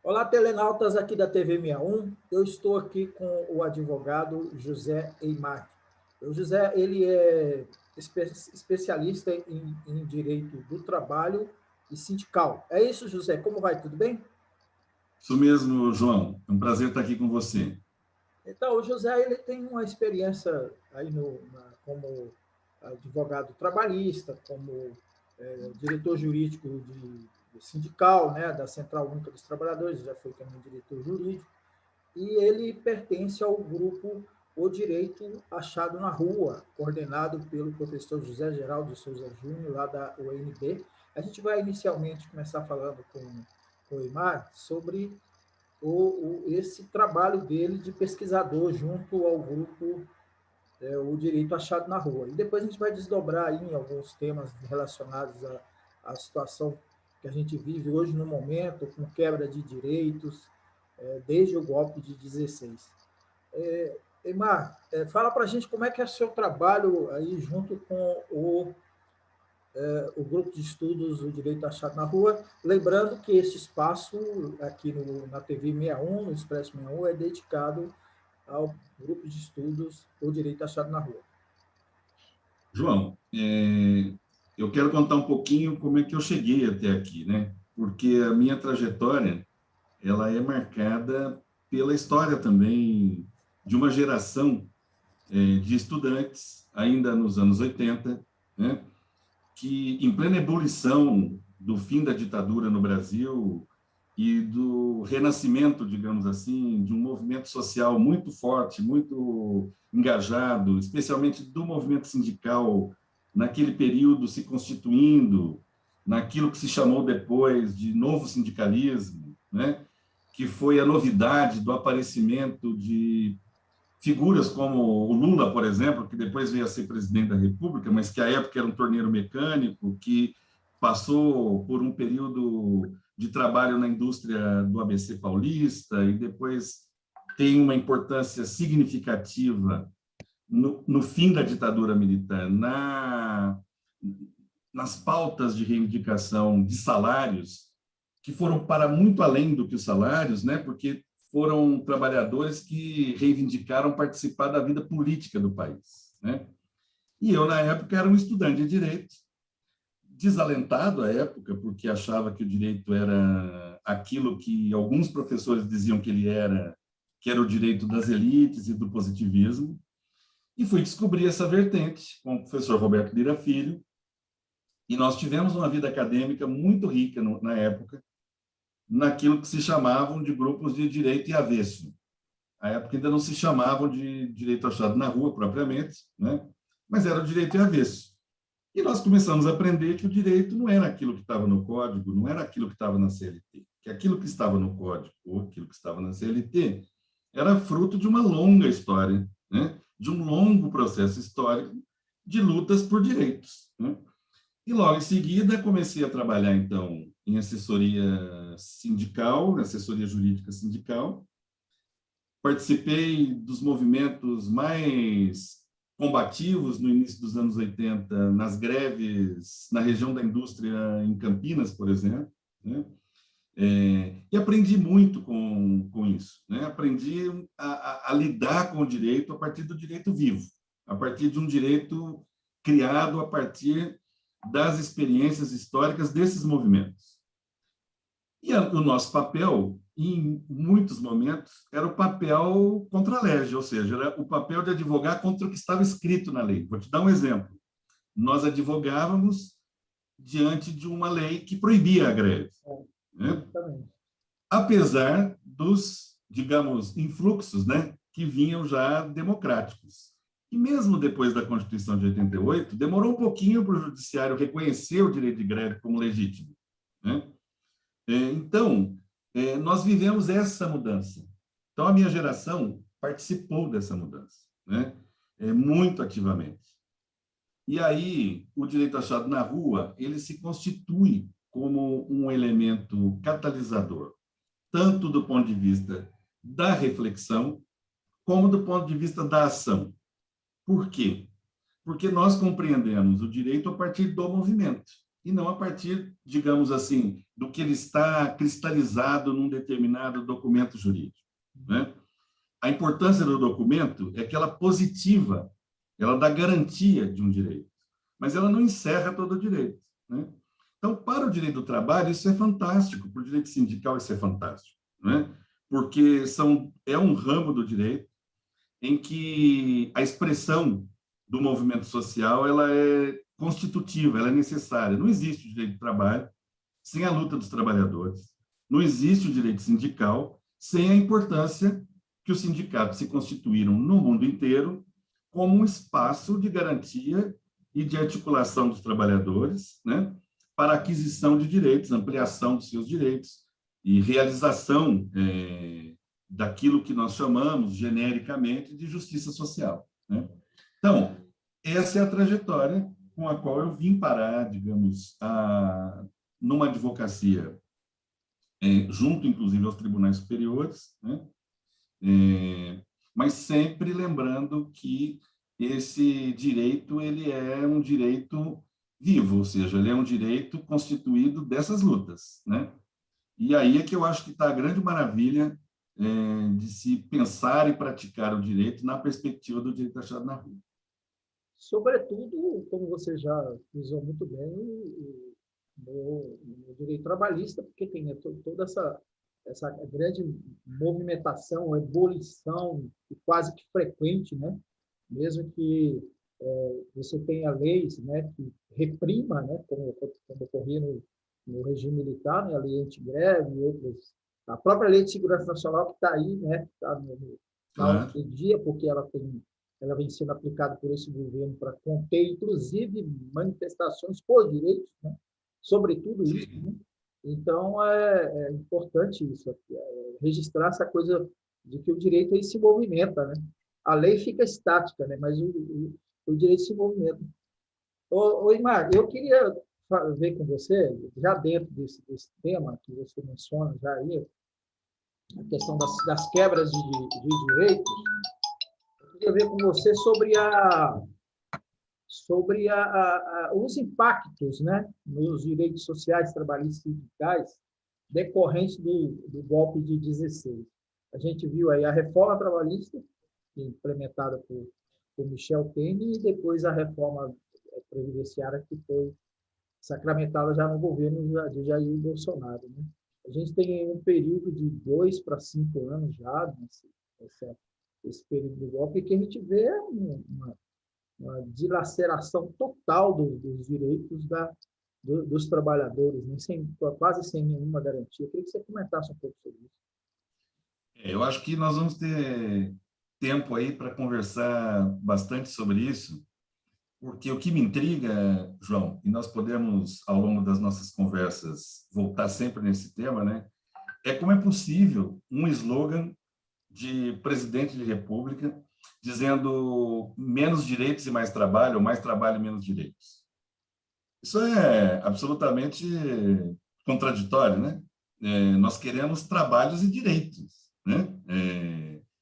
Olá, telenautas aqui da TV 61. Eu estou aqui com o advogado José Eimar. O José, ele é especialista em direito do trabalho e sindical. É isso, José? Como vai? Tudo bem? Isso mesmo, João. É um prazer estar aqui com você. Então, o José, ele tem uma experiência aí como advogado trabalhista, como diretor jurídico de sindical, né, da Central Única dos Trabalhadores, já foi também diretor jurídico, e ele pertence ao grupo O Direito Achado na Rua, coordenado pelo professor José Geraldo de Souza Júnior, lá da UNB. A gente vai inicialmente começar falando com o Imar sobre esse trabalho dele de pesquisador junto ao grupo O Direito Achado na Rua. E depois a gente vai desdobrar aí em alguns temas relacionados à situação que a gente vive hoje no momento, com quebra de direitos, desde o golpe de 16. Eimar, fala para a gente como é que é o seu trabalho aí junto com o grupo de estudos O Direito Achado na Rua, lembrando que esse espaço aqui na TV 61, no Expresso 61, é dedicado ao grupo de estudos O Direito Achado na Rua. João, eu quero contar um pouquinho como é que eu cheguei até aqui, né? Porque a minha trajetória, ela é marcada pela história também de uma geração de estudantes, ainda nos anos 80, né? Que, em plena ebulição do fim da ditadura no Brasil e do renascimento, digamos assim, de um movimento social muito forte, muito engajado, especialmente do movimento sindical, naquele período se constituindo, naquilo que se chamou depois de novo sindicalismo, né? Que foi a novidade do aparecimento de figuras como o Lula, por exemplo, que depois veio a ser presidente da República, mas que à época era um torneiro mecânico, que passou por um período de trabalho na indústria do ABC Paulista e depois tem uma importância significativa no fim da ditadura militar, nas pautas de reivindicação de salários, que foram para muito além do que os salários, né? Porque foram trabalhadores que reivindicaram participar da vida política do país, né? E eu, na época, era um estudante de direito, desalentado à época, porque achava que o direito era aquilo que alguns professores diziam que ele era, que era o direito das elites e do positivismo, e fui descobrir essa vertente com o professor Roberto Lira Filho, e nós tivemos uma vida acadêmica muito rica na época, naquilo que se chamavam de grupos de direito e avesso. À época ainda não se chamavam de direito achado na rua, propriamente, né? Mas era o direito e avesso. E nós começamos a aprender que o direito não era aquilo que estava no código, não era aquilo que estava na CLT, que aquilo que estava no código ou aquilo que estava na CLT era fruto de uma longa história, né? De um longo processo histórico de lutas por direitos, né? E logo em seguida comecei a trabalhar, então, em assessoria sindical, assessoria jurídica sindical. Participei dos movimentos mais combativos no início dos anos 80, nas greves na região da indústria em Campinas, por exemplo, né? E aprendi muito com isso, né? Aprendi a lidar com o direito a partir do direito vivo, a partir de um direito criado a partir das experiências históricas desses movimentos. E o nosso papel, em muitos momentos, era o papel contra a lei, ou seja, era o papel de advogar contra o que estava escrito na lei. Vou te dar um exemplo. Nós advogávamos diante de uma lei que proibia a greve, né? Exatamente. Apesar dos, digamos, influxos, né, que vinham já democráticos. E mesmo depois da Constituição de 88, demorou um pouquinho para o judiciário reconhecer o direito de greve como legítimo, né? Então, nós vivemos essa mudança. Então, a minha geração participou dessa mudança, né? Muito ativamente. E aí, o direito achado na rua, ele se constitui como um elemento catalisador, tanto do ponto de vista da reflexão, como do ponto de vista da ação. Por quê? Porque nós compreendemos o direito a partir do movimento. e não a partir, digamos assim, do que ele está cristalizado num determinado documento jurídico, né? A importância do documento é que ela positiva, ela dá garantia de um direito, mas ela não encerra todo o direito, né? Então, para o direito do trabalho, isso é fantástico, para o direito sindical, isso é fantástico, né? Porque é um ramo do direito em que a expressão do movimento social ela é constitutiva, ela é necessária. Não existe o direito do trabalho sem a luta dos trabalhadores. Não existe o direito sindical sem a importância que os sindicatos se constituíram no mundo inteiro como um espaço de garantia e de articulação dos trabalhadores, né, para aquisição de direitos, ampliação dos seus direitos e realização daquilo que nós chamamos genericamente de justiça social, né? Então, essa é a trajetória com a qual eu vim parar, digamos, numa advocacia, junto, inclusive, aos tribunais superiores, né? Mas sempre lembrando que esse direito ele é um direito vivo, ou seja, ele é um direito constituído dessas lutas, né? E aí é que eu acho que está a grande maravilha de se pensar e praticar o direito na perspectiva do direito achado na rua. Sobretudo, como você já usou muito bem, no direito trabalhista, porque tem toda essa grande movimentação, ebulição, quase que frequente, né? Mesmo que você tenha leis, né, que reprima, né, como ocorria no regime militar, né, a lei antigreve e outras, a própria lei de segurança nacional que está aí, né, está na ordem do dia, porque ela vem sendo aplicada por esse governo para conter, inclusive, manifestações por direitos, né, sobretudo isso, né? Então, é importante isso aqui, registrar essa coisa de que o direito aí se movimenta, né? A lei fica estática, né? Mas o direito se movimenta. Ô, Imar, eu queria ver com você, já dentro desse tema que você menciona, já aí, a questão das quebras de direitos, eu queria ver com você sobre os impactos, né, nos direitos sociais, trabalhistas e sindicais decorrentes do golpe de 16. A gente viu aí a reforma trabalhista, implementada por Michel Temer, e depois a reforma previdenciária que foi sacramentada já no governo de Jair Bolsonaro, né? A gente tem um período de 2 para 5 anos já, esse período do golpe, que a gente vê uma dilaceração total dos direitos dos trabalhadores, né? Quase sem nenhuma garantia. Eu queria que você comentasse um pouco sobre isso. Eu acho que nós vamos ter tempo aí para conversar bastante sobre isso, porque o que me intriga, João, e nós podemos, ao longo das nossas conversas, voltar sempre nesse tema, né? É como é possível um slogan de presidente de república dizendo menos direitos e mais trabalho, ou mais trabalho e menos direitos. Isso é absolutamente contraditório, né? Nós queremos trabalhos e direitos, né?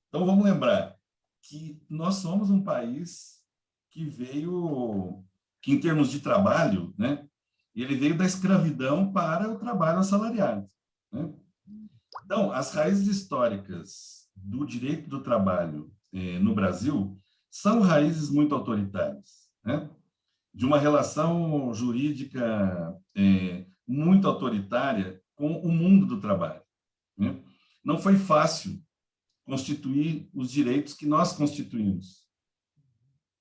Então, vamos lembrar que nós somos um país que em termos de trabalho, né? Ele veio da escravidão para o trabalho assalariado, né? Então, as raízes históricas do direito do trabalho no Brasil são raízes muito autoritárias, né? De uma relação jurídica muito autoritária com o mundo do trabalho, né? Não foi fácil constituir os direitos que nós constituímos.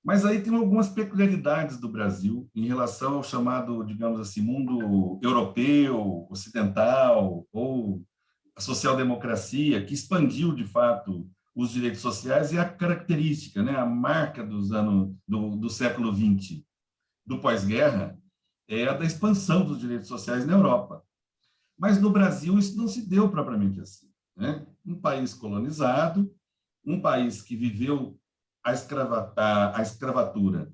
Mas aí tem algumas peculiaridades do Brasil em relação ao chamado, digamos assim, mundo europeu, ocidental, ou a social-democracia, que expandiu, de fato, os direitos sociais, e a característica, né, a marca do século XX, do pós-guerra, é a da expansão dos direitos sociais na Europa. Mas no Brasil isso não se deu propriamente assim, né? Um país colonizado, um país que viveu a escravatura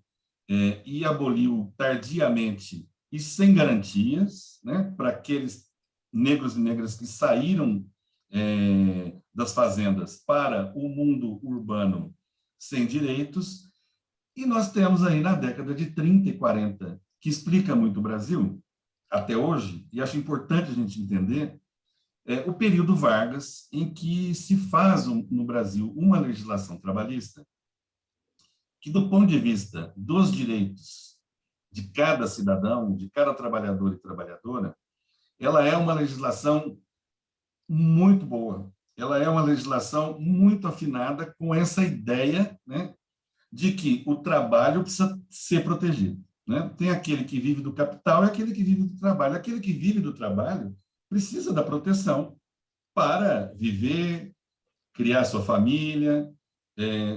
e aboliu tardiamente e sem garantias, né, para aqueles negros e negras que saíram das fazendas para o mundo urbano sem direitos. E nós temos aí na década de 30 e 40, que explica muito o Brasil, até hoje, e acho importante a gente entender, o período Vargas, em que se faz no Brasil uma legislação trabalhista que, do ponto de vista dos direitos de cada cidadão, de cada trabalhador e trabalhadora, ela é uma legislação muito boa. Ela é uma legislação muito afinada com essa ideia, né, de que o trabalho precisa ser protegido, né? Tem aquele que vive do capital e aquele que vive do trabalho. Aquele que vive do trabalho precisa da proteção para viver, criar sua família,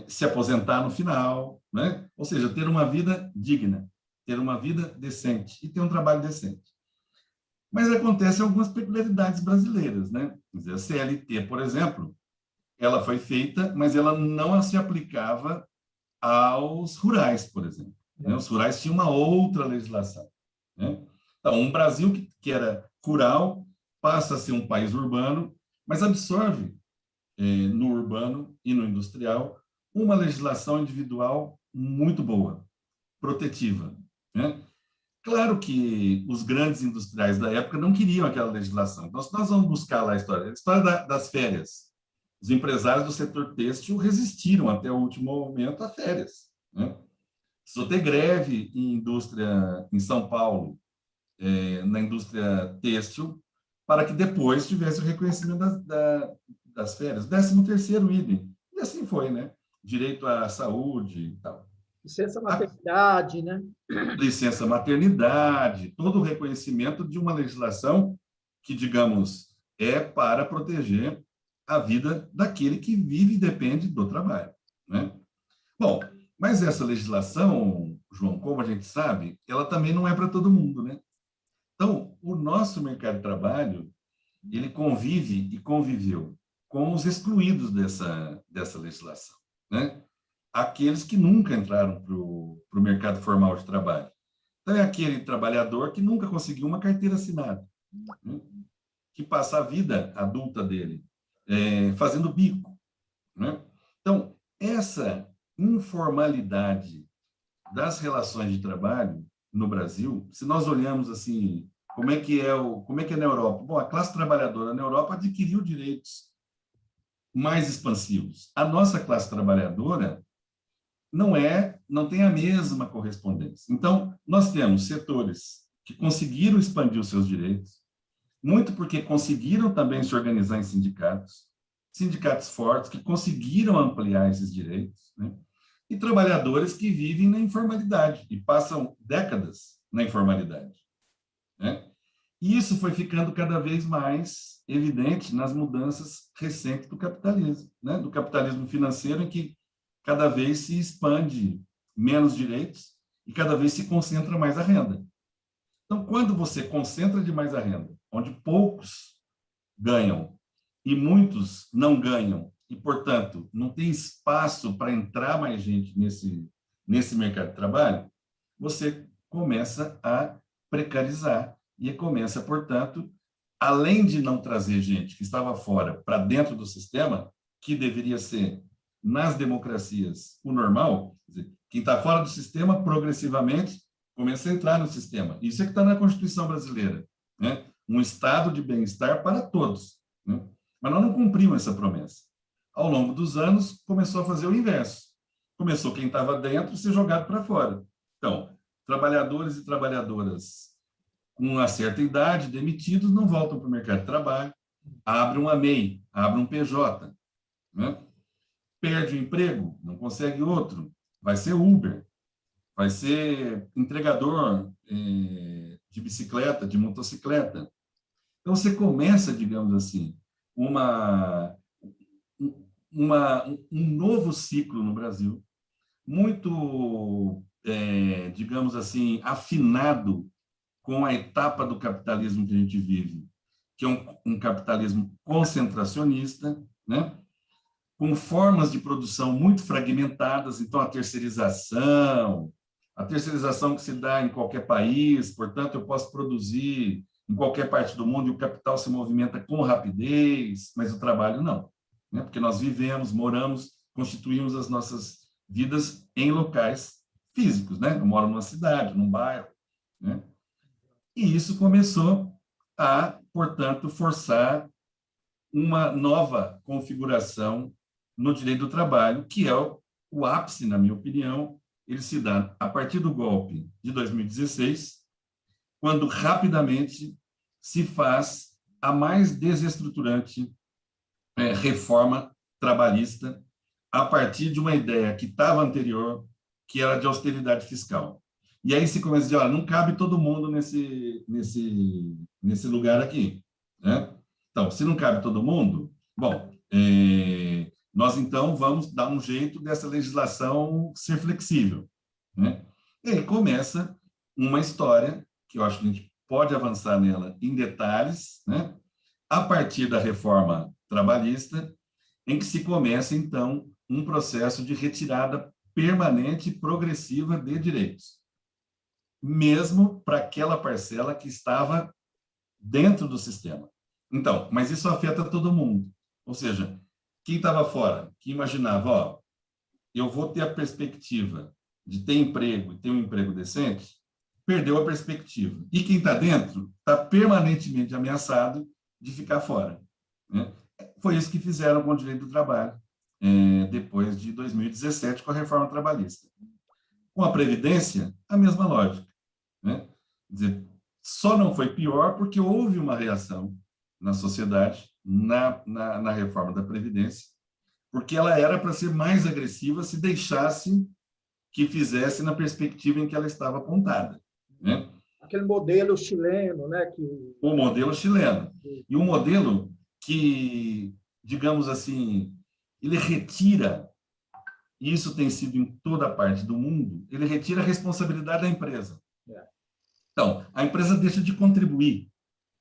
se aposentar no final, né? Ou seja, ter uma vida digna, ter uma vida decente e ter um trabalho decente. Mas acontecem algumas peculiaridades brasileiras, né? Quer dizer, a CLT, por exemplo, ela foi feita, mas ela não se aplicava aos rurais, por exemplo, né? Os rurais tinham uma outra legislação, né? Então, um Brasil que era rural passa a ser um país urbano, mas absorve no urbano e no industrial uma legislação individual muito boa, protetiva, né? Claro que os grandes industriais da época não queriam aquela legislação. Então, se nós vamos buscar lá a história das férias, os empresários do setor têxtil resistiram até o último momento a férias, né? Precisou ter greve em indústria em São Paulo, na indústria têxtil, para que depois tivesse o reconhecimento das férias. 13º idem. E assim foi, né? Direito à saúde e tal. Licença maternidade, né? Licença maternidade, todo o reconhecimento de uma legislação que, digamos, é para proteger a vida daquele que vive e depende do trabalho, né? Bom, mas essa legislação, João, como a gente sabe, ela também não é para todo mundo, né? Então, o nosso mercado de trabalho, ele convive e conviveu com os excluídos dessa legislação, né? Aqueles que nunca entraram para o mercado formal de trabalho. Então, é aquele trabalhador que nunca conseguiu uma carteira assinada, né? Que passa a vida adulta dele fazendo bico, né? Então, essa informalidade das relações de trabalho no Brasil, se nós olhamos assim, como é que é na Europa? Bom, a classe trabalhadora na Europa adquiriu direitos mais expansivos. A nossa classe trabalhadora não tem a mesma correspondência. Então, nós temos setores que conseguiram expandir os seus direitos, muito porque conseguiram também se organizar em sindicatos fortes que conseguiram ampliar esses direitos, né? E trabalhadores que vivem na informalidade e passam décadas na informalidade, né? E isso foi ficando cada vez mais evidente nas mudanças recentes do capitalismo, né? Do capitalismo financeiro, em que cada vez se expande menos direitos e cada vez se concentra mais a renda. Então, quando você concentra demais a renda, onde poucos ganham e muitos não ganham, e, portanto, não tem espaço para entrar mais gente nesse mercado de trabalho, você começa a precarizar e começa, portanto, além de não trazer gente que estava fora para dentro do sistema, que deveria ser, nas democracias, o normal, quer dizer, quem está fora do sistema, progressivamente, começa a entrar no sistema. Isso é que está na Constituição brasileira, né? Um estado de bem-estar para todos, né? Mas nós não cumprimos essa promessa. Ao longo dos anos, começou a fazer o inverso. Começou quem estava dentro a ser jogado para fora. Então, trabalhadores e trabalhadoras com uma certa idade, demitidos, não voltam para o mercado de trabalho, abre uma MEI, abre um PJ, né? Perde o emprego, não consegue outro, vai ser Uber, vai ser entregador de bicicleta, de motocicleta. Então, você começa, digamos assim, um novo ciclo no Brasil, muito, digamos assim, afinado com a etapa do capitalismo que a gente vive, que é um capitalismo concentracionista, né? Com formas de produção muito fragmentadas, então a terceirização que se dá em qualquer país, portanto, eu posso produzir em qualquer parte do mundo e o capital se movimenta com rapidez, mas o trabalho não, né? Porque nós vivemos, moramos, constituímos as nossas vidas em locais físicos, né? Eu moro numa cidade, num bairro, né? E isso começou a, portanto, forçar uma nova configuração no direito do trabalho, que é o ápice, na minha opinião, ele se dá a partir do golpe de 2016, quando rapidamente se faz a mais desestruturante reforma trabalhista a partir de uma ideia que estava anterior, que era de austeridade fiscal. E aí se começa a dizer, olha, não cabe todo mundo nesse lugar aqui, né? Então, se não cabe todo mundo, bom, nós então vamos dar um jeito dessa legislação ser flexível, né? E aí começa uma história que eu acho que a gente pode avançar nela em detalhes, né? A partir da reforma trabalhista, em que se começa, então, um processo de retirada permanente e progressiva de direitos, mesmo para aquela parcela que estava dentro do sistema. Então, mas isso afeta todo mundo. Ou seja, quem estava fora, que imaginava, ó, eu vou ter a perspectiva de ter emprego e ter um emprego decente, perdeu a perspectiva. E quem está dentro está permanentemente ameaçado de ficar fora, né? Foi isso que fizeram com o direito do trabalho, depois de 2017, com a reforma trabalhista. Com a Previdência, a mesma lógica, né? Quer dizer, só não foi pior porque houve uma reação na sociedade, na reforma da Previdência, porque ela era para ser mais agressiva se deixasse que fizesse na perspectiva em que ela estava apontada, né? Aquele modelo chileno, né? O modelo chileno. E um modelo que, digamos assim, ele retira, e isso tem sido em toda parte do mundo, ele retira a responsabilidade da empresa. Então, a empresa deixa de contribuir.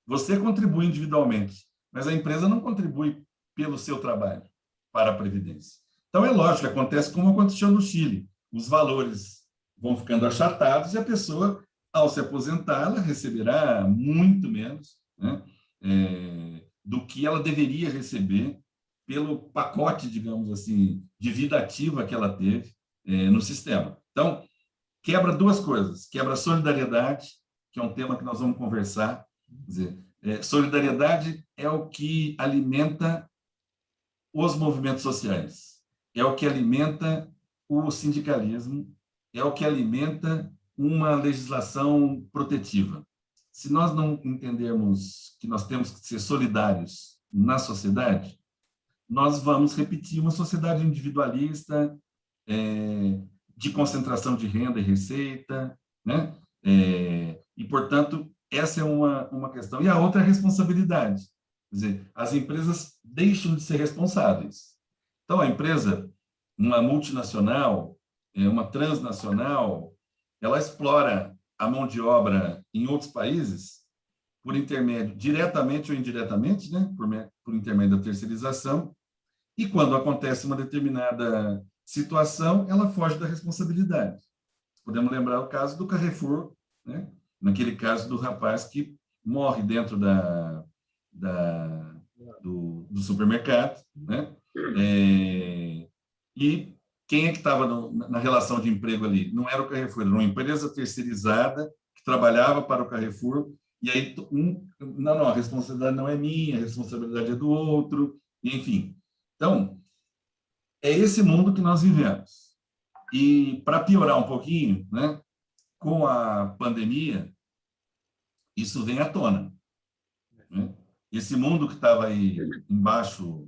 Você contribui individualmente, mas a empresa não contribui pelo seu trabalho para a Previdência. Então, é lógico, acontece como aconteceu no Chile. Os valores vão ficando achatados e a pessoa, ao se aposentar, ela receberá muito menos, né, do que ela deveria receber pelo pacote, digamos assim, de vida ativa que ela teve no sistema. Então, quebra duas coisas. Quebra a solidariedade, que é um tema que nós vamos conversar. Quer dizer, solidariedade é o que alimenta os movimentos sociais, é o que alimenta o sindicalismo, é o que alimenta uma legislação protetiva. Se nós não entendermos que nós temos que ser solidários na sociedade, nós vamos repetir uma sociedade individualista, de concentração de renda e receita, né? E, portanto, essa é uma questão. E a outra é a responsabilidade. Quer dizer, as empresas deixam de ser responsáveis. Então, a empresa, uma multinacional, uma transnacional, ela explora a mão de obra em outros países por intermédio, diretamente ou indiretamente, né? Por intermédio da terceirização, e quando acontece uma determinada situação, ela foge da responsabilidade. Podemos lembrar o caso do Carrefour, né? Naquele caso do rapaz que morre dentro do supermercado, né? E quem é que estava na relação de emprego ali? Não era o Carrefour, era uma empresa terceirizada que trabalhava para o Carrefour, e aí, não, a responsabilidade não é minha, a responsabilidade é do outro, enfim. Então, é esse mundo que nós vivemos. E, para piorar um pouquinho, né, com a pandemia, isso vem à tona, né? Esse mundo que estava aí embaixo,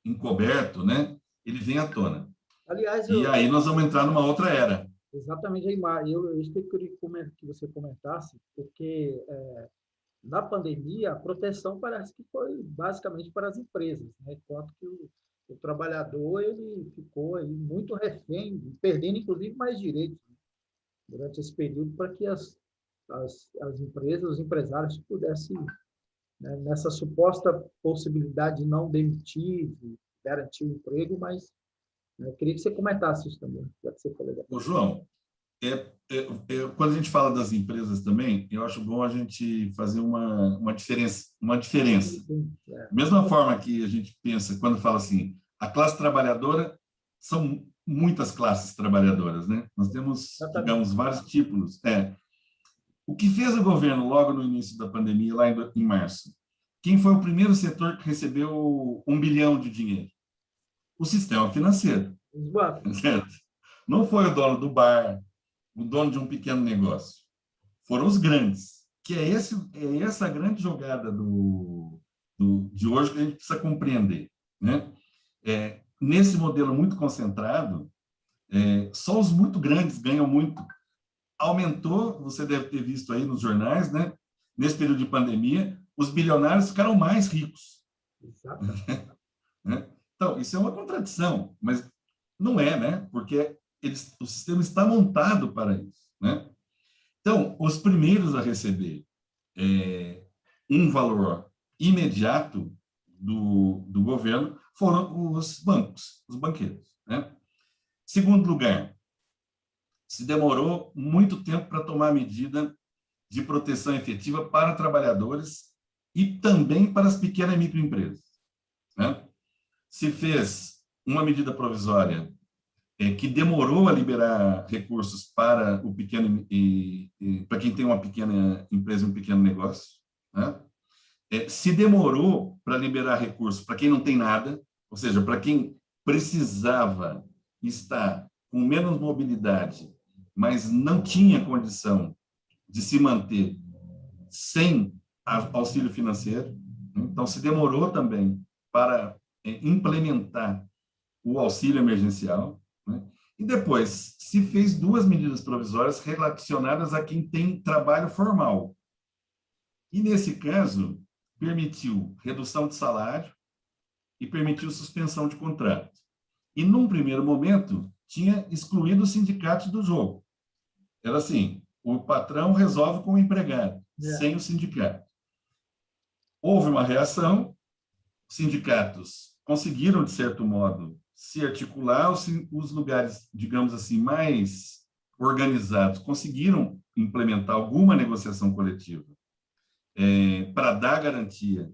encoberto, né, ele vem à tona. Aliás, e aí nós vamos entrar numa outra era. Exatamente, Aymar. Isso que eu queria que você comentasse, porque na pandemia a proteção parece que foi basicamente para as empresas, né? Enquanto que o trabalhador ele ficou aí muito refém, perdendo inclusive mais direitos, né, durante esse período, para que as empresas, os empresários pudessem, né, nessa suposta possibilidade de não demitir, de garantir o emprego, mas eu queria que você comentasse isso também, já que você falou. Ô, João, quando a gente fala das empresas também, eu acho bom a gente fazer uma diferença. Sim, Da mesma forma que a gente pensa, quando fala assim, a classe trabalhadora, são muitas classes trabalhadoras, né? Nós temos, digamos, vários tipos. O que fez o governo logo no início da pandemia, lá em março? Quem foi o primeiro setor que recebeu 1 bilhão de dinheiro? O sistema financeiro, Os bancos. certo? Não foi o dono do bar, o dono de um pequeno negócio. Foram os grandes, que é essa grande jogada de hoje que a gente precisa compreender, né? Nesse modelo muito concentrado, só os muito grandes ganham muito. Aumentou, você deve ter visto aí nos jornais, né? Nesse período de pandemia, os bilionários ficaram mais ricos. Exatamente. Né? Então, isso é uma contradição, mas não é, né? Porque o sistema está montado para isso, né? Então, os primeiros a receber um valor imediato do governo foram os bancos, os banqueiros, né? Segundo lugar, se demorou muito tempo para tomar medida de proteção efetiva para trabalhadores e também para as pequenas e microempresas, né? Se fez uma medida provisória que demorou a liberar recursos para o pequeno para quem tem uma pequena empresa, um pequeno negócio, né? Se demorou para liberar recursos para quem não tem nada, ou seja, para quem precisava estar com menos mobilidade, mas não tinha condição de se manter sem auxílio financeiro. Então, se demorou também para implementar o auxílio emergencial, né? E depois se fez 2 medidas provisórias relacionadas a quem tem trabalho formal. E, nesse caso, permitiu redução de salário e permitiu suspensão de contrato. E, num primeiro momento, tinha excluído os sindicatos do jogo. Era assim, o patrão resolve com o empregado, sem o sindicato. Houve uma reação, os sindicatos conseguiram, de certo modo, se articular, os lugares, digamos assim, mais organizados conseguiram implementar alguma negociação coletiva para dar garantia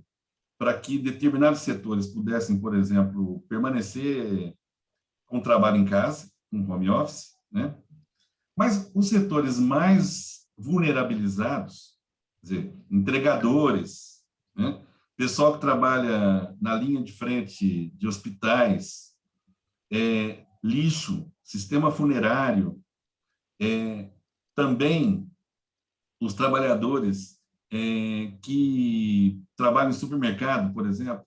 para que determinados setores pudessem, por exemplo, permanecer com trabalho em casa, com home office, né? Mas os setores mais vulnerabilizados, quer dizer, entregadores, né? Pessoal que trabalha na linha de frente de hospitais, lixo, sistema funerário, também os trabalhadores que trabalham em supermercado, por exemplo,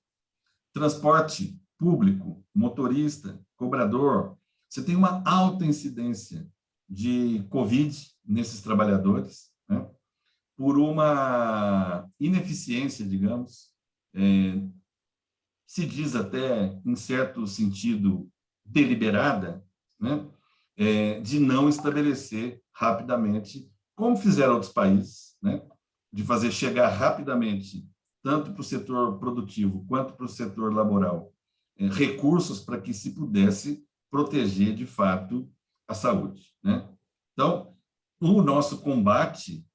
transporte público, motorista, cobrador. Você tem uma alta incidência de Covid nesses trabalhadores, né? Por uma ineficiência, digamos, se diz até, em certo sentido, deliberada, né? De não estabelecer rapidamente, como fizeram outros países, né? De fazer chegar rapidamente, tanto para o setor produtivo quanto para o setor laboral, recursos para que se pudesse proteger, de fato, a saúde, né? Então, o nosso combate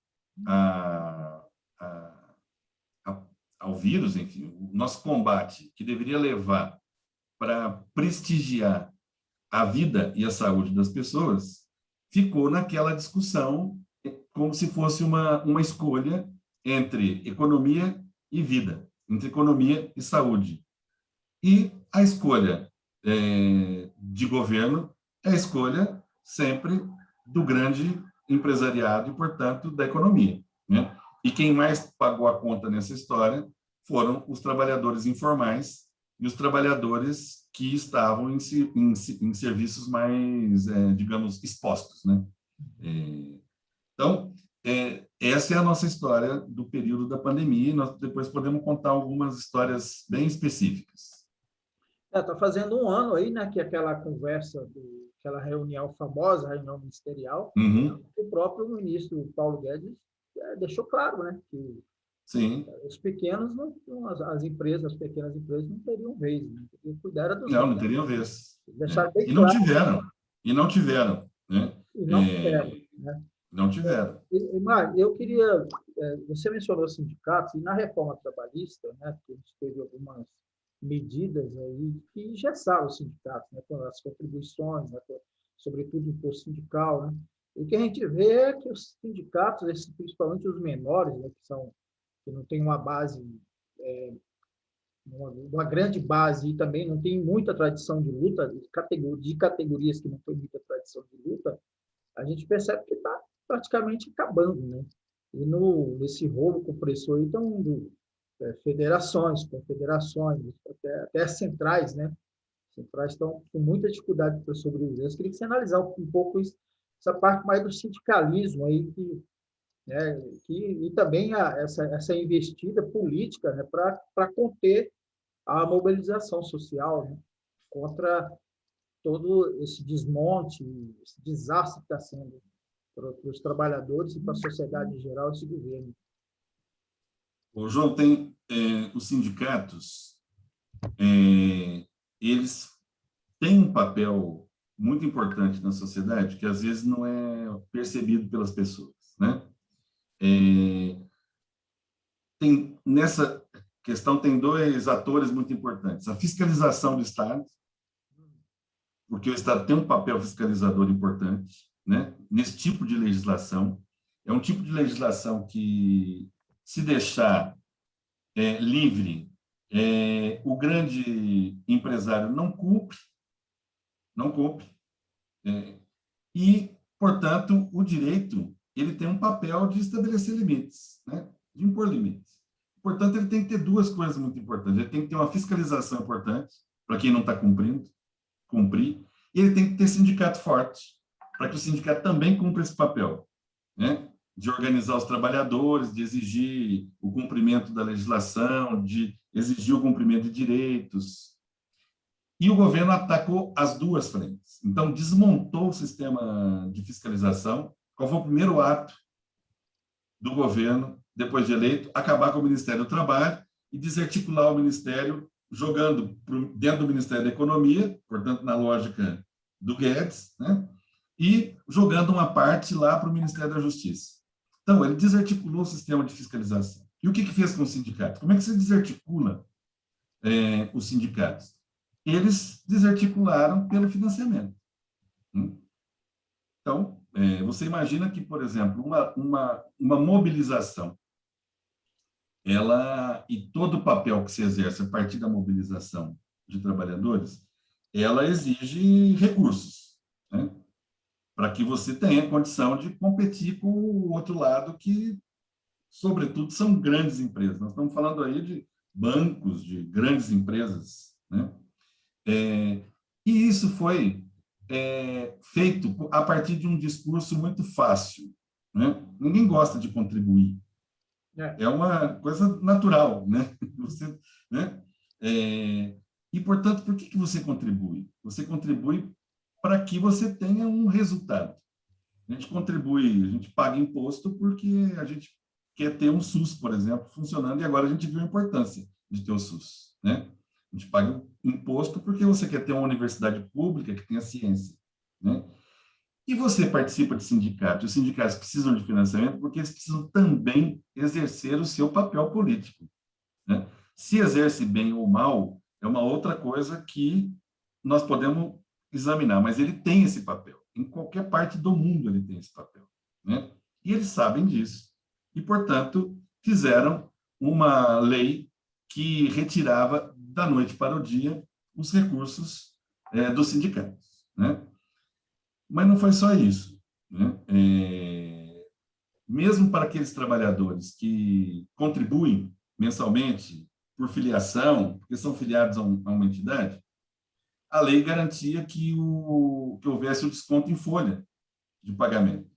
ao vírus, enfim, o nosso combate, que deveria levar para prestigiar a vida e a saúde das pessoas, ficou naquela discussão como se fosse uma escolha entre economia e vida, entre economia e saúde. E a escolha de governo é a escolha sempre do grande empresariado e, portanto, da economia, né? E quem mais pagou a conta nessa história foram os trabalhadores informais e os trabalhadores que estavam em serviços mais, digamos, expostos, né? Então, essa é a nossa história do período da pandemia, e nós depois podemos contar algumas histórias bem específicas. Está fazendo um ano aí, né, que aquela conversa, aquela reunião famosa, reunião ministerial, o próprio ministro Paulo Guedes deixou claro, né, que sim, os pequenos, as empresas, as pequenas empresas não teriam vez, né? Cuidar dos não teriam vez. Deixar bem E não claro. tiveram, né? E não tiveram, né? Não tiveram. Mário, eu queria... Você mencionou sindicatos, e na reforma trabalhista, né, que a gente teve algumas medidas aí que engessaram os sindicatos, né, com as contribuições, né, sobretudo o imposto sindical, né? E o que a gente vê é que os sindicatos, principalmente os menores, né, que não têm uma base, uma grande base e também não tem muita tradição de luta, de categorias que não têm muita tradição de luta, a gente percebe que está praticamente acabando, né? E nesse rolo compressor aí estão indo federações, confederações, até centrais, né? Centrais estão com muita dificuldade para sobreviver. Eu queria que você analisar um pouco isso, essa parte mais do sindicalismo aí, né, e também essa investida política, né, para conter a mobilização social, né, contra todo esse desmonte, esse desastre que está sendo para os trabalhadores e para a sociedade em geral, esse governo. O João, tem os sindicatos, eles têm um papel muito importante na sociedade que às vezes não é percebido pelas pessoas, né? Nessa questão tem dois atores muito importantes: a fiscalização do Estado, porque o Estado tem um papel fiscalizador importante, né? Nesse tipo de legislação. É um tipo de legislação que, se deixar livre, o grande empresário não cumpre, e, portanto, o direito ele tem um papel de estabelecer limites, né? De impor limites. Portanto, ele tem que ter duas coisas muito importantes. Ele tem que ter uma fiscalização importante, para quem não está cumprindo, cumprir, e ele tem que ter sindicato forte, para que o sindicato também cumpra esse papel, né? De organizar os trabalhadores, de exigir o cumprimento da legislação, de exigir o cumprimento de direitos. E o governo atacou as duas frentes. Então, desmontou o sistema de fiscalização. Qual foi o primeiro ato do governo, depois de eleito? Acabar com o Ministério do Trabalho e desarticular o Ministério, jogando dentro do Ministério da Economia, portanto, na lógica do Guedes, né? E jogando uma parte lá para o Ministério da Justiça. Então, ele desarticulou o sistema de fiscalização. E o que fez com os sindicatos? Como é que você desarticula os sindicatos? Eles desarticularam pelo financiamento. Então, você imagina que, por exemplo, uma mobilização, e todo o papel que se exerce a partir da mobilização de trabalhadores, ela exige recursos, né? Para que você tenha condição de competir com o outro lado, que, sobretudo, são grandes empresas. Nós estamos falando aí de bancos, de grandes empresas, né? E isso foi feito a partir de um discurso muito fácil, né? Ninguém gosta de contribuir. É uma coisa natural, né? Você, né? E, portanto, por que você contribui? Você contribui para que você tenha um resultado. A gente contribui, a gente paga imposto porque a gente quer ter um SUS, por exemplo, funcionando, e agora a gente viu a importância de ter o SUS, né? A gente paga imposto porque você quer ter uma universidade pública que tenha ciência, né? E você participa de sindicatos. Os sindicatos precisam de financiamento porque eles precisam também exercer o seu papel político, né? Se exerce bem ou mal, é uma outra coisa que nós podemos examinar, mas ele tem esse papel. Em qualquer parte do mundo ele tem esse papel, né? E eles sabem disso. E, portanto, fizeram uma lei que retirava da noite para o dia os recursos dos sindicatos, né? Mas não foi só isso, né? Mesmo para aqueles trabalhadores que contribuem mensalmente por filiação, porque são filiados a uma entidade, a lei garantia que houvesse o desconto em folha de pagamento.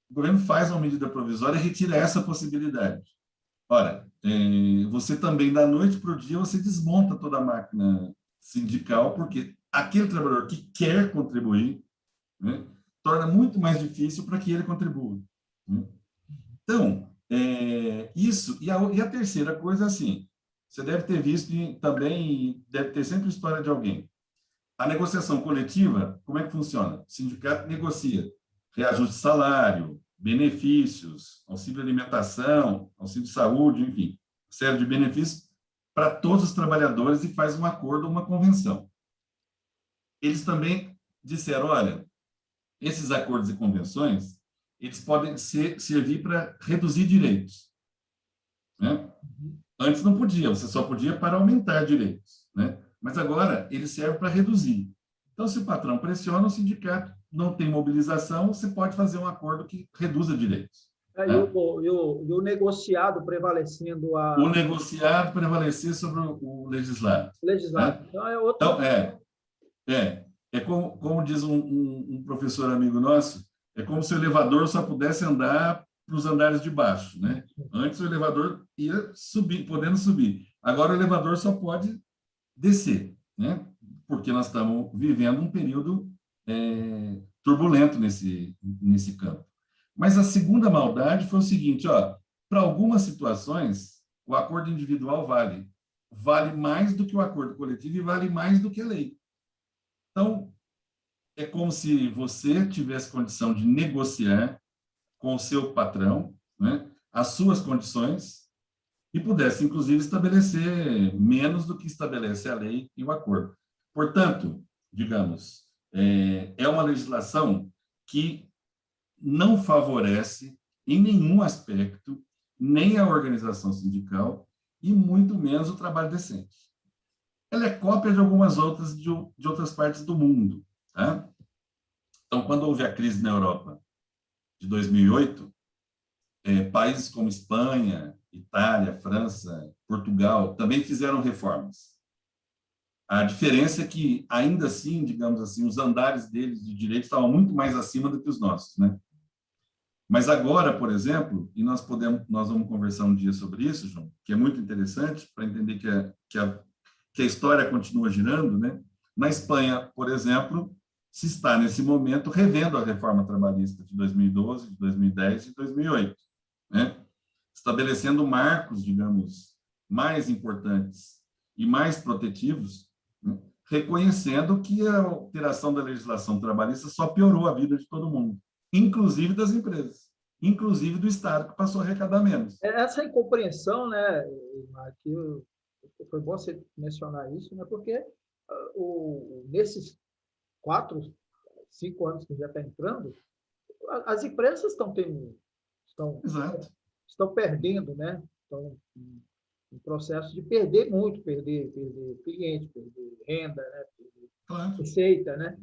O governo faz uma medida provisória e retira essa possibilidade. Ora, você também, da noite para o dia, você desmonta toda a máquina sindical, porque aquele trabalhador que quer contribuir, né, torna muito mais difícil para que ele contribua, né? Então, isso. E a terceira coisa, assim, você deve ter visto também, deve ter sempre história de alguém. A negociação coletiva, como é que funciona? O sindicato negocia reajuste de salário, benefícios, auxílio alimentação, auxílio de saúde, enfim, série de benefícios para todos os trabalhadores e faz um acordo, uma convenção. Eles também disseram, olha, esses acordos e convenções, eles podem servir para reduzir direitos, né? Antes não podia, você só podia para aumentar direitos, né? Mas agora ele serve para reduzir. Então, se o patrão pressiona, o sindicato não tem mobilização, você pode fazer um acordo que reduza direitos. E o negociado prevalecendo o negociado prevalecer sobre o legislado. Legislado. Né? Então, é outro... É como diz um professor amigo nosso, é como se o elevador só pudesse andar para os andares de baixo, né? Antes o elevador ia subir, podendo subir. Agora o elevador só pode descer, né? Porque nós estamos vivendo um período turbulento nesse campo. Mas a segunda maldade foi o seguinte, para algumas situações, o acordo individual vale mais do que o acordo coletivo e vale mais do que a lei. Então, é como se você tivesse condição de negociar com o seu patrão, né, as suas condições e pudesse, inclusive, estabelecer menos do que estabelece a lei e o acordo. Portanto, digamos, é uma legislação que não favorece, em nenhum aspecto, nem a organização sindical e muito menos o trabalho decente. Ela é cópia de algumas outras de outras partes do mundo. Tá? Então, quando houve a crise na Europa de 2008, países como Espanha, Itália, França, Portugal também fizeram reformas. A diferença é que, ainda assim, digamos assim, os andares deles de direito estavam muito mais acima do que os nossos, né? Mas agora, por exemplo, e nós vamos conversar um dia sobre isso, João, que é muito interessante para entender que a história continua girando, né? Na Espanha, por exemplo, se está nesse momento revendo a reforma trabalhista de 2012, de 2010 e de 2008, né? Estabelecendo marcos, digamos, mais importantes e mais protetivos, né? Reconhecendo que a alteração da legislação trabalhista só piorou a vida de todo mundo, inclusive das empresas, inclusive do Estado, que passou a arrecadar menos. Essa incompreensão, né, que foi bom você mencionar isso, né, porque nesses 4, 5 anos que já está entrando, as empresas estão perdendo, né? Estão em processo de perder muito, perder cliente, perder renda, né? Perder receita, né?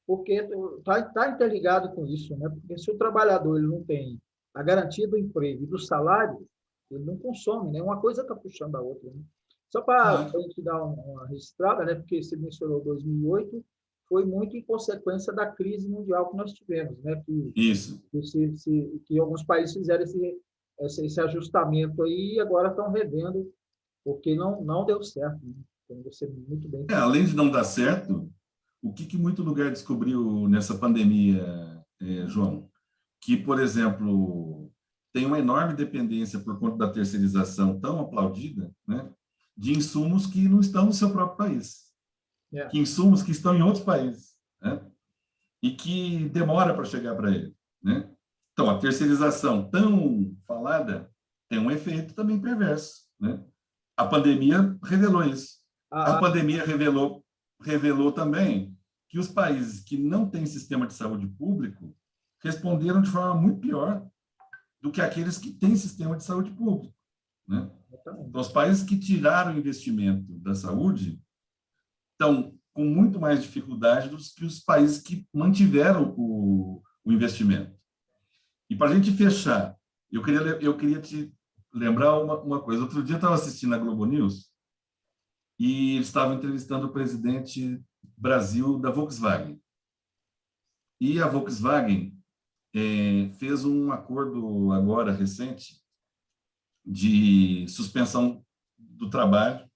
Porque está interligado com isso, né? Porque se o trabalhador ele não tem a garantia do emprego e do salário, ele não consome, né? Uma coisa está puxando a outra, né? Só para a gente dar uma registrada, né? Porque você mencionou 2008, foi muito em consequência da crise mundial que nós tivemos, né? Que alguns países fizeram esse ajustamento aí e agora estão revendo, porque não deu certo, né? Como você muito bem falou. Além de não dar certo, o que muito lugar descobriu nessa pandemia, João? Que, por exemplo, tem uma enorme dependência por conta da terceirização tão aplaudida, né, de insumos que não estão no seu próprio país. Que insumos que estão em outros países, né, e que demora para chegar para ele, né? Então, a terceirização tão falada tem um efeito também perverso, né? A pandemia revelou isso. A pandemia revelou também que os países que não têm sistema de saúde público responderam de forma muito pior do que aqueles que têm sistema de saúde público, né? Então, os países que tiraram o investimento da saúde estão com muito mais dificuldade do que os países que mantiveram o investimento. E para a gente fechar, eu queria te lembrar uma coisa. Outro dia eu estava assistindo a Globo News e eles estavam entrevistando o presidente Brasil da Volkswagen. E a Volkswagen fez um acordo agora recente de suspensão do trabalho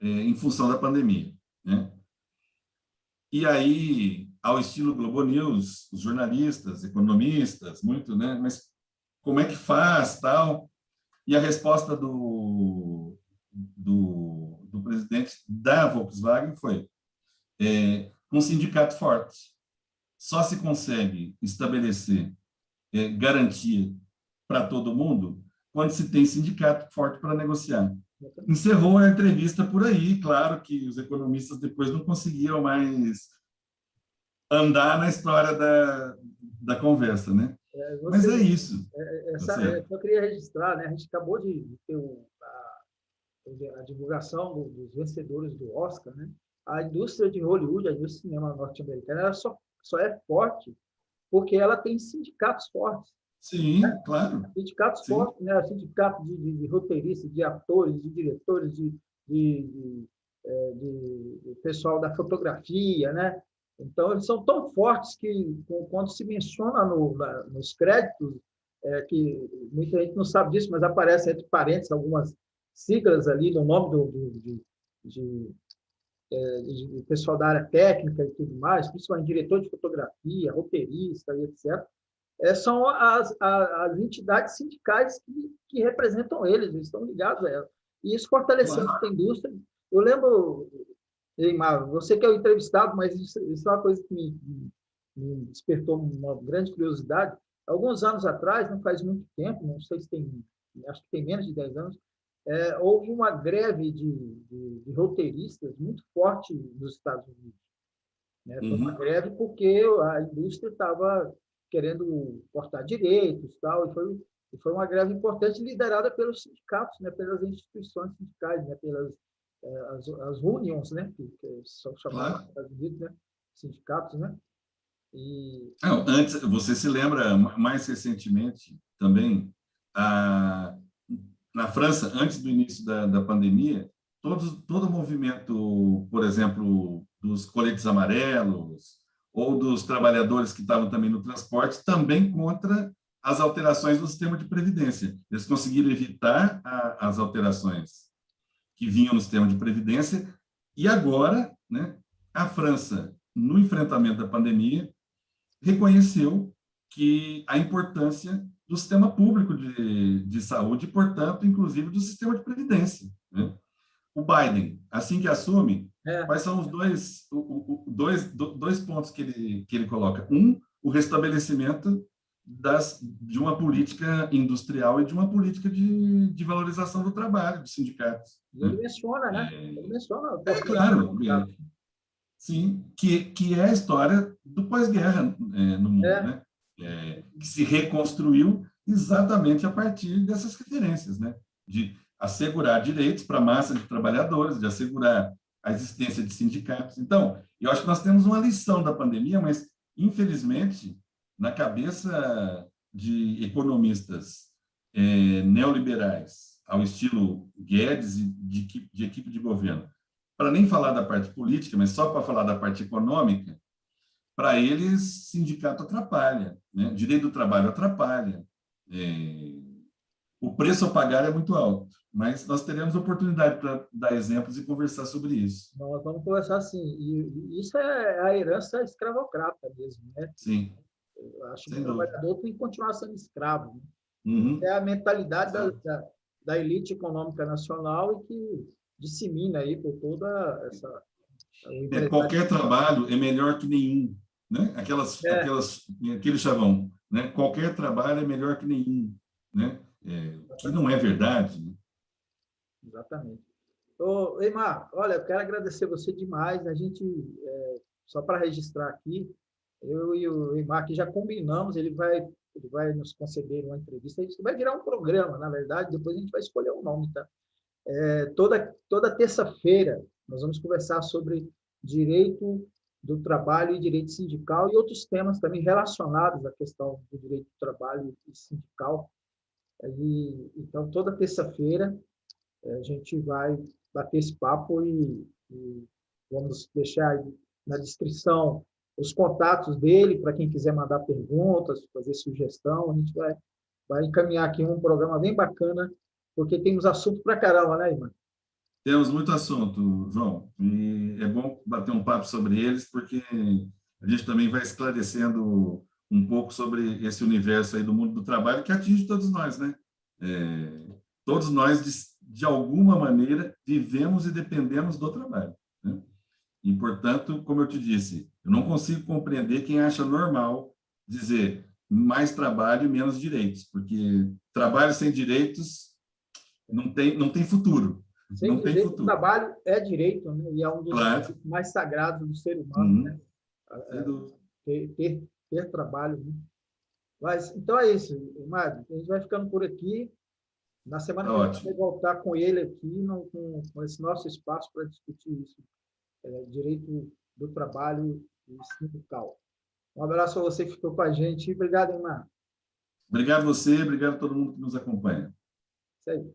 em função da pandemia, né? E aí, ao estilo Globo News, os jornalistas, economistas, muito, né? Mas como é que faz, tal? E a resposta do presidente da Volkswagen foi um sindicato forte. Só se consegue estabelecer garantia para todo mundo quando se tem sindicato forte para negociar. Encerrou a entrevista por aí. Claro que os economistas depois não conseguiram mais andar na história da conversa, né? Mas é isso. Eu queria registrar, né? A gente acabou de ter a divulgação dos vencedores do Oscar, né? A indústria de Hollywood, a indústria de cinema norte-americana, ela só é forte porque ela tem sindicatos fortes. Sim, Né? claro. Sindicatos Sim. fortes, né? Sindicato de roteiristas, de atores, de diretores, de pessoal da fotografia, né? Então, eles são tão fortes que, quando se menciona nos créditos, que muita gente não sabe disso, mas aparece entre parênteses algumas siglas ali no nome de pessoal da área técnica e tudo mais, principalmente diretor de fotografia, roteirista e etc. São as entidades sindicais que representam eles estão ligados a ela. E isso fortaleceu a indústria. Eu lembro, Eimar, você que é o entrevistado, mas isso é uma coisa que me despertou uma grande curiosidade. Alguns anos atrás, não faz muito tempo, não sei se tem, acho que tem menos de 10 anos, houve uma greve de roteiristas muito forte nos Estados Unidos. Né? Foi uma greve porque a indústria estava querendo cortar direitos, tal, e foi uma greve importante liderada pelos sindicatos, né? Pelas instituições sindicais, né? Pelas as unions, né? Que são chamadas nos Estados Unidos, né? Sindicatos, né? Antes, você se lembra mais recentemente também na França, antes do início da pandemia, todo o movimento, por exemplo, dos coletes amarelos ou dos trabalhadores que estavam também no transporte, também contra as alterações do sistema de previdência. Eles conseguiram evitar as alterações que vinham no sistema de previdência e agora, né, a França, no enfrentamento da pandemia, reconheceu que a importância do sistema público de saúde, e, portanto, inclusive do sistema de previdência. Né? O Biden, assim que assume, quais são os dois pontos que ele coloca? O restabelecimento de uma política industrial e de uma política de valorização do trabalho, dos sindicatos. Ele menciona, né? Ele menciona. Claro. Sim, que é a história do pós-guerra no mundo, né? Que se reconstruiu exatamente a partir dessas referências, né? De assegurar direitos para a massa de trabalhadores, de assegurar a existência de sindicatos. Então, eu acho que nós temos uma lição da pandemia, mas, infelizmente, na cabeça de economistas neoliberais, ao estilo Guedes e de equipe de governo, para nem falar da parte política, mas só para falar da parte econômica, para eles, sindicato atrapalha, né? Direito do trabalho atrapalha, o preço a pagar é muito alto, mas nós teremos oportunidade para dar exemplos e conversar sobre isso. Nós vamos conversar sim, e isso é a herança escravocrata mesmo, né? Sim. Eu acho que o trabalhador tem que continuar sendo escravo. Né? Uhum. É a mentalidade da elite econômica nacional e que dissemina aí por toda essa... Qualquer trabalho é melhor que nenhum, né? Aquele chavão, né? Qualquer trabalho é melhor que nenhum, né? Que não é verdade. Né? Exatamente. Eimar, olha, eu quero agradecer você demais. A gente, só para registrar aqui, eu e o Eimar aqui já combinamos, ele vai nos conceder uma entrevista, isso vai virar um programa, na verdade, depois a gente vai escolher o nome, tá? Toda terça-feira nós vamos conversar sobre direito do trabalho e direito sindical e outros temas também relacionados à questão do direito do trabalho e sindical. Então, toda terça-feira a gente vai bater esse papo e vamos deixar aí na descrição os contatos dele para quem quiser mandar perguntas, fazer sugestão. A gente vai encaminhar aqui um programa bem bacana, porque temos assunto para caramba, né, Iman? Temos muito assunto, João, e é bom bater um papo sobre eles, porque a gente também vai esclarecendo um pouco sobre esse universo aí do mundo do trabalho que atinge todos nós, né? Todos nós, de alguma maneira, vivemos e dependemos do trabalho. Né? E, portanto, como eu te disse, eu não consigo compreender quem acha normal dizer mais trabalho e menos direitos, porque trabalho sem direitos não tem futuro. Sem não direito, tem futuro. O trabalho é direito, né? E é um dos direitos mais sagrados do ser humano. Né? ter trabalho, né? Mas, então é isso, Mário. A gente vai ficando por aqui. Na semana que a gente vai voltar com ele aqui, com esse nosso espaço para discutir isso, direito do trabalho e sindical. Um abraço a você que ficou com a gente. Obrigado, Mário. Obrigado a você, obrigado a todo mundo que nos acompanha. Isso aí.